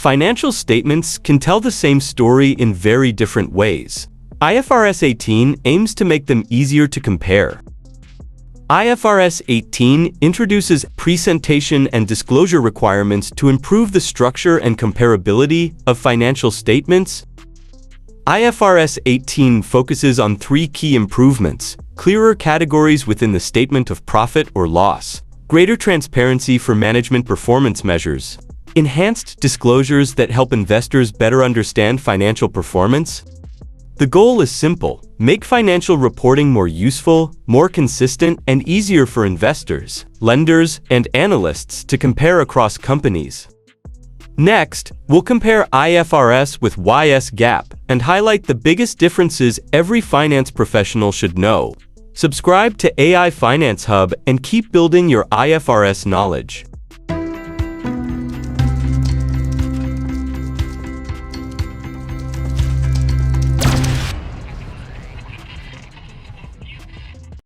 Financial statements can tell the same story in very different ways. IFRS 18 aims to make them easier to compare. IFRS 18 introduces presentation and disclosure requirements to improve the structure and comparability of financial statements. IFRS 18 focuses on three key improvements: clearer categories within the statement of profit or loss, greater transparency for management performance measures, enhanced disclosures that help investors better understand financial performance. The goal is simple: make financial reporting more useful, more consistent, and easier for investors, lenders, and analysts to compare across companies. Next, we'll compare IFRS with US GAAP and highlight the biggest differences every finance professional should know. Subscribe to AI Finance Hub and keep building your IFRS knowledge.